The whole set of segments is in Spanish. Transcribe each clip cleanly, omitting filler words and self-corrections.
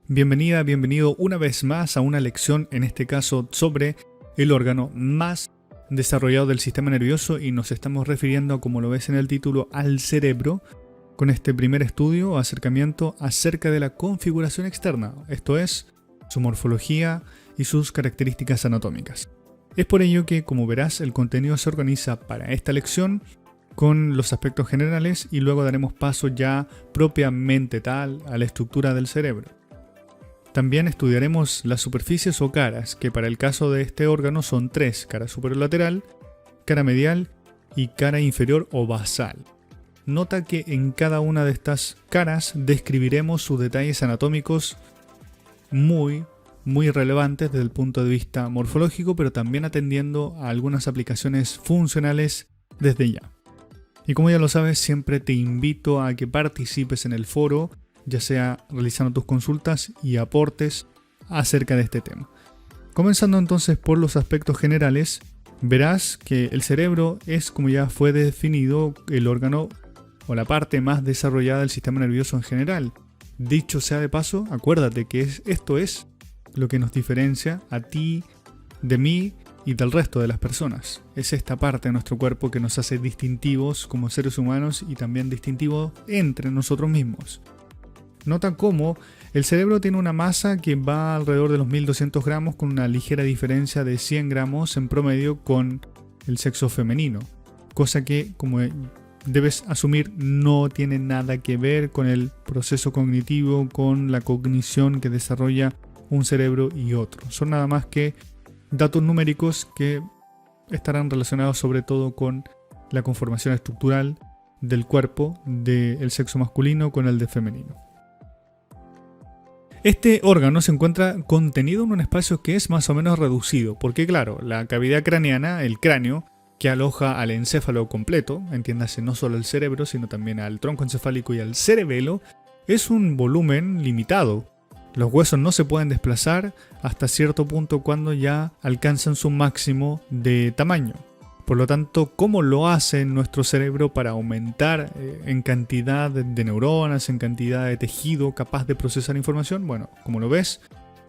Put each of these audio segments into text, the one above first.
Bienvenida, bienvenido una vez más a una lección, en este caso sobre el órgano más desarrollado del sistema nervioso, y nos estamos refiriendo, como lo ves en el título, al cerebro, con este primer estudio o acercamiento acerca de la configuración externa, esto es, su morfología y sus características anatómicas. Es por ello que, como verás, el contenido se organiza para esta lección con los aspectos generales y luego daremos paso ya propiamente tal a la estructura del cerebro. También estudiaremos las superficies o caras, que para el caso de este órgano son tres: cara superolateral, cara medial y cara inferior o basal. Nota que en cada una de estas caras describiremos sus detalles anatómicos muy relevantes desde el punto de vista morfológico, pero también atendiendo a algunas aplicaciones funcionales desde ya. Y como ya lo sabes, siempre te invito a que participes en el foro, ya sea realizando tus consultas y aportes acerca de este tema. Comenzando entonces por los aspectos generales, verás que el cerebro es, como ya fue definido, el órgano o la parte más desarrollada del sistema nervioso en general. Dicho sea de paso, acuérdate que esto es lo que nos diferencia a ti, de mí y del resto de las personas. Es esta parte de nuestro cuerpo que nos hace distintivos como seres humanos y también distintivos entre nosotros mismos. Nota cómo el cerebro tiene una masa que va alrededor de los 1200 gramos, con una ligera diferencia de 100 gramos en promedio con el sexo femenino, cosa que, como debes asumir, no tiene nada que ver con el proceso cognitivo, con la cognición que desarrolla un cerebro y otro. Son nada más que datos numéricos que estarán relacionados sobre todo con la conformación estructural del cuerpo del sexo masculino con el de femenino. Este órgano se encuentra contenido en un espacio que es más o menos reducido, porque claro, la cavidad craneana, el cráneo, que aloja al encéfalo completo, entiéndase no solo el cerebro, sino también al tronco encefálico y al cerebelo, es un volumen limitado. Los huesos no se pueden desplazar hasta cierto punto cuando ya alcanzan su máximo de tamaño. Por lo tanto, ¿cómo lo hace nuestro cerebro para aumentar en cantidad de neuronas, en cantidad de tejido capaz de procesar información? Bueno, como lo ves,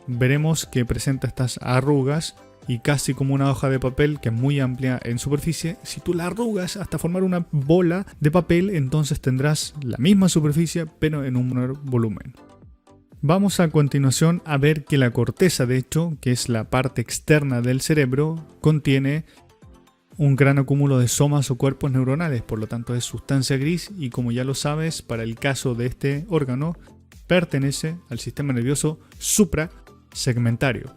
veremos que presenta estas arrugas y casi como una hoja de papel que es muy amplia en superficie. Si tú la arrugas hasta formar una bola de papel, entonces tendrás la misma superficie pero en un menor volumen. Vamos a continuación a ver que la corteza, de hecho, que es la parte externa del cerebro, contiene un gran acúmulo de somas o cuerpos neuronales, por lo tanto es sustancia gris y, como ya lo sabes, para el caso de este órgano, pertenece al sistema nervioso suprasegmentario.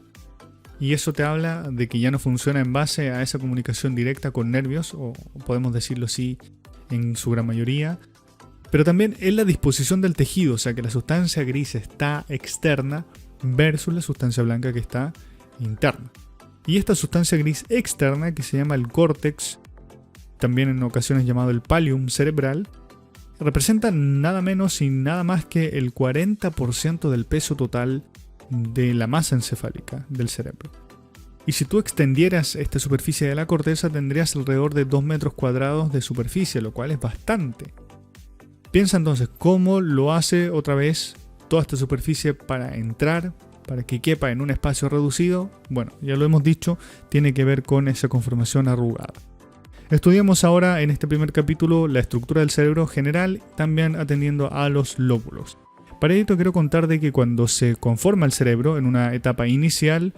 Y eso te habla de que ya no funciona en base a esa comunicación directa con nervios, o podemos decirlo así en su gran mayoría, pero también en la disposición del tejido, o sea que la sustancia gris está externa versus la sustancia blanca que está interna. Y esta sustancia gris externa, que se llama el córtex, también en ocasiones llamado el pallium cerebral, representa nada menos y nada más que el 40% del peso total de la masa encefálica del cerebro. Y si tú extendieras esta superficie de la corteza, tendrías alrededor de 2 metros cuadrados de superficie, lo cual es bastante. Piensa entonces cómo lo hace otra vez toda esta superficie para entrar, para que quepa en un espacio reducido. Bueno, ya lo hemos dicho, tiene que ver con esa conformación arrugada. Estudiamos ahora en este primer capítulo la estructura del cerebro general, también atendiendo a los lóbulos. Para ello quiero contar de que cuando se conforma el cerebro en una etapa inicial,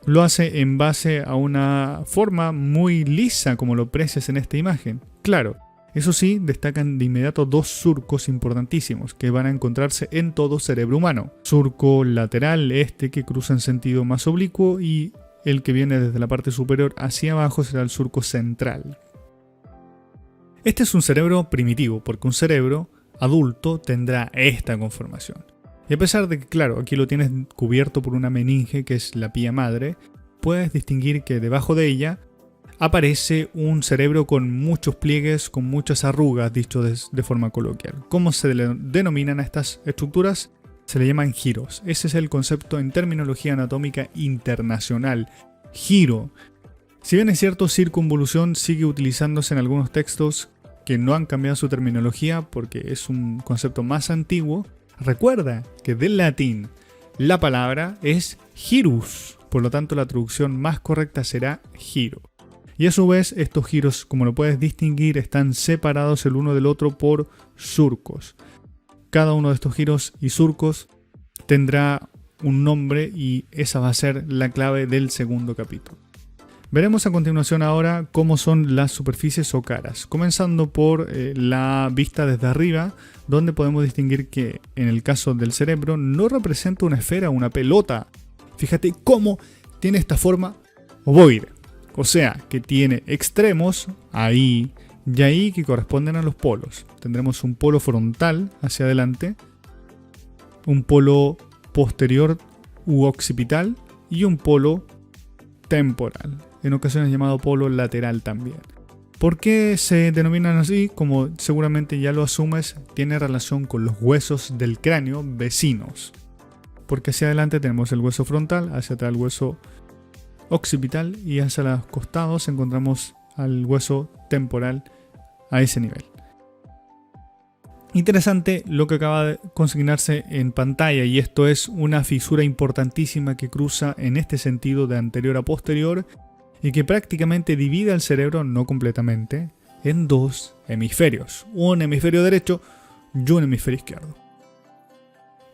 lo hace en base a una forma muy lisa, como lo aprecias en esta imagen. Claro, eso sí, destacan de inmediato dos surcos importantísimos que van a encontrarse en todo cerebro humano. Surco lateral, que cruza en sentido más oblicuo, y el que viene desde la parte superior hacia abajo será el surco central. Este es un cerebro primitivo, porque un cerebro adulto tendrá esta conformación. Y a pesar de que, claro, aquí lo tienes cubierto por una meninge, que es la pía madre, puedes distinguir que debajo de ella aparece un cerebro con muchos pliegues, con muchas arrugas, dicho de forma coloquial. ¿Cómo se denominan a estas estructuras? Se le llaman giros. Ese es el concepto en terminología anatómica internacional. Giro. Si bien es cierto, circunvolución sigue utilizándose en algunos textos que no han cambiado su terminología porque es un concepto más antiguo. Recuerda que del latín la palabra es gyrus, por lo tanto la traducción más correcta será giro. Y a su vez estos giros, como lo puedes distinguir, están separados el uno del otro por surcos. Cada uno de estos giros y surcos tendrá un nombre y esa va a ser la clave del segundo capítulo. Veremos a continuación ahora cómo son las superficies o caras, comenzando por la vista desde arriba, donde podemos distinguir que en el caso del cerebro no representa una esfera o una pelota. Fíjate cómo tiene esta forma ovoide, o sea que tiene extremos ahí y ahí que corresponden a los polos. Tendremos un polo frontal hacia adelante, un polo posterior u occipital y un polo temporal, en ocasiones llamado polo lateral también. ¿Por qué se denominan así? Como seguramente ya lo asumes, tiene relación con los huesos del cráneo vecinos. Porque hacia adelante tenemos el hueso frontal, hacia atrás el hueso occipital y hacia los costados encontramos al hueso temporal a ese nivel. Interesante lo que acaba de consignarse en pantalla, y esto es una fisura importantísima que cruza en este sentido de anterior a posterior y que prácticamente divide al cerebro, no completamente, en dos hemisferios, un hemisferio derecho y un hemisferio izquierdo.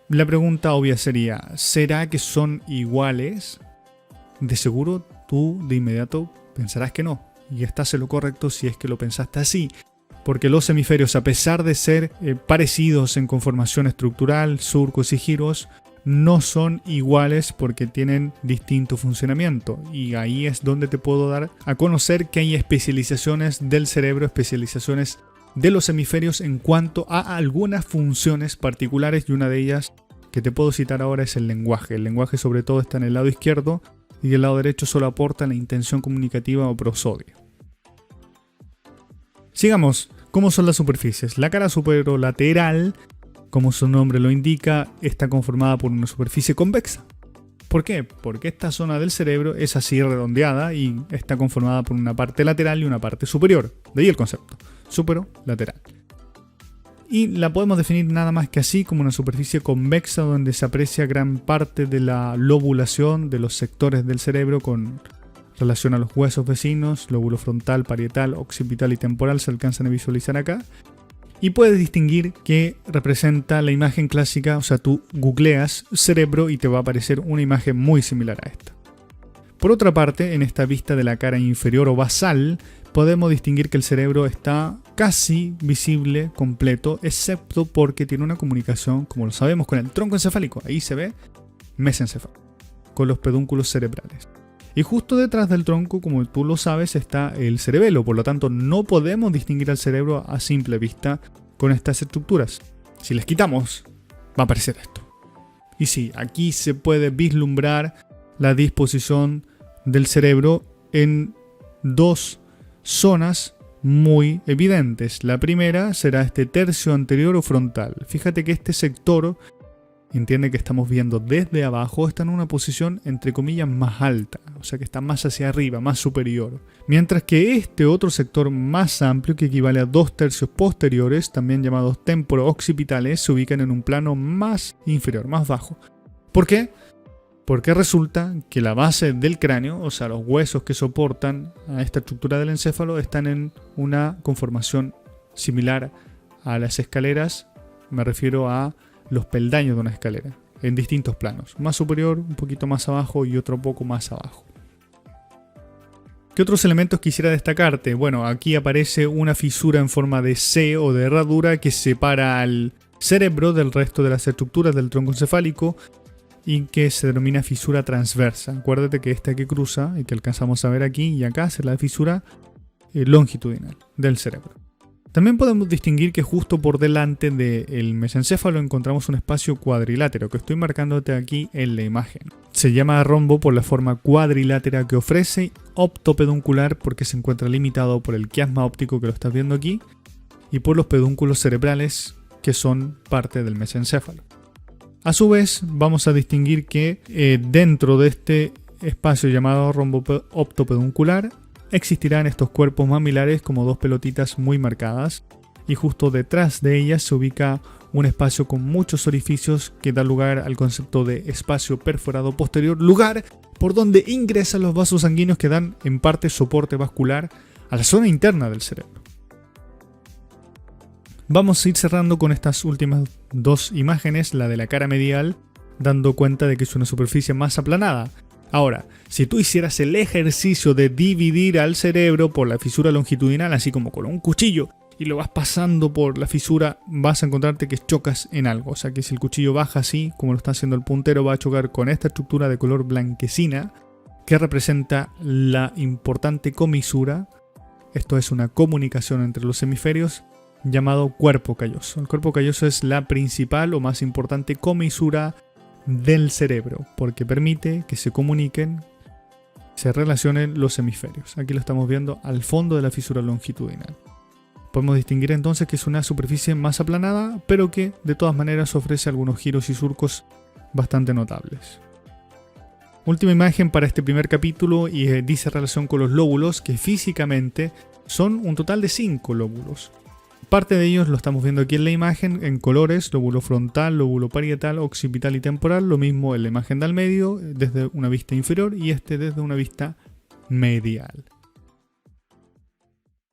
La pregunta obvia sería, ¿será que son iguales? De seguro tú de inmediato pensarás que no, y estás en lo correcto si es que lo pensaste así. Porque los hemisferios, a pesar de ser parecidos en conformación estructural, surcos y giros, no son iguales porque tienen distinto funcionamiento. Y ahí es donde te puedo dar a conocer que hay especializaciones del cerebro, especializaciones de los hemisferios en cuanto a algunas funciones particulares, y una de ellas que te puedo citar ahora es el lenguaje. El lenguaje sobre todo está en el lado izquierdo y el lado derecho solo aporta la intención comunicativa o prosodia. Sigamos. ¿Cómo son las superficies? La cara superolateral, como su nombre lo indica, está conformada por una superficie convexa. ¿Por qué? Porque esta zona del cerebro es así redondeada y está conformada por una parte lateral y una parte superior. De ahí el concepto, superolateral. Y la podemos definir nada más que así, como una superficie convexa donde se aprecia gran parte de la lobulación de los sectores del cerebro con relación a los huesos vecinos, lóbulo frontal, parietal, occipital y temporal se alcanzan a visualizar acá. Y puedes distinguir que representa la imagen clásica, o sea, tú googleas cerebro y te va a aparecer una imagen muy similar a esta. Por otra parte, en esta vista de la cara inferior o basal, podemos distinguir que el cerebro está casi visible, completo, excepto porque tiene una comunicación, como lo sabemos, con el tronco encefálico. Ahí se ve mesencéfalo, con los pedúnculos cerebrales. Y justo detrás del tronco, como tú lo sabes, está el cerebelo. Por lo tanto, no podemos distinguir al cerebro a simple vista con estas estructuras. Si les quitamos, va a aparecer esto. Y sí, aquí se puede vislumbrar la disposición del cerebro en dos zonas muy evidentes. La primera será este tercio anterior o frontal. Fíjate que este sector, entiende que estamos viendo desde abajo, está en una posición entre comillas más alta, o sea que está más hacia arriba, más superior. Mientras que este otro sector más amplio, que equivale a 2/3 posteriores, también llamados temporo-occipitales, se ubican en un plano más inferior, más bajo. ¿Por qué? Porque resulta que la base del cráneo, o sea los huesos que soportan a esta estructura del encéfalo, están en una conformación similar a las escaleras, me refiero a los peldaños de una escalera, en distintos planos, más superior, un poquito más abajo y otro poco más abajo. ¿Qué otros elementos quisiera destacarte? Bueno, aquí aparece una fisura en forma de C o de herradura que separa al cerebro del resto de las estructuras del tronco encefálico y que se denomina fisura transversa. Acuérdate que esta que cruza y que alcanzamos a ver aquí y acá es la fisura longitudinal del cerebro. También podemos distinguir que justo por delante del mesencéfalo encontramos un espacio cuadrilátero que estoy marcándote aquí en la imagen. Se llama rombo por la forma cuadrilátera que ofrece, optopeduncular porque se encuentra limitado por el quiasma óptico que lo estás viendo aquí y por los pedúnculos cerebrales que son parte del mesencéfalo. A su vez vamos a distinguir que dentro de este espacio llamado rombo optopeduncular existirán estos cuerpos mamilares como dos pelotitas muy marcadas y justo detrás de ellas se ubica un espacio con muchos orificios que da lugar al concepto de espacio perforado posterior, lugar por donde ingresan los vasos sanguíneos que dan en parte soporte vascular a la zona interna del cerebro. Vamos a ir cerrando con estas últimas dos imágenes, la de la cara medial, dando cuenta de que es una superficie más aplanada. Ahora, si tú hicieras el ejercicio de dividir al cerebro por la fisura longitudinal, así como con un cuchillo, y lo vas pasando por la fisura, vas a encontrarte que chocas en algo. O sea que si el cuchillo baja así, como lo está haciendo el puntero, va a chocar con esta estructura de color blanquecina, que representa la importante comisura. Esto es una comunicación entre los hemisferios, llamado cuerpo calloso. El cuerpo calloso es la principal o más importante comisura del cerebro, porque permite que se comuniquen, se relacionen los hemisferios. Aquí lo estamos viendo al fondo de la fisura longitudinal. Podemos distinguir entonces que es una superficie más aplanada, pero que de todas maneras ofrece algunos giros y surcos bastante notables. Última imagen para este primer capítulo y dice relación con los lóbulos, que físicamente son un total de 5 lóbulos. Parte de ellos lo estamos viendo aquí en la imagen en colores: lóbulo frontal, lóbulo parietal, occipital y temporal. Lo mismo en la imagen del medio desde una vista inferior y este desde una vista medial.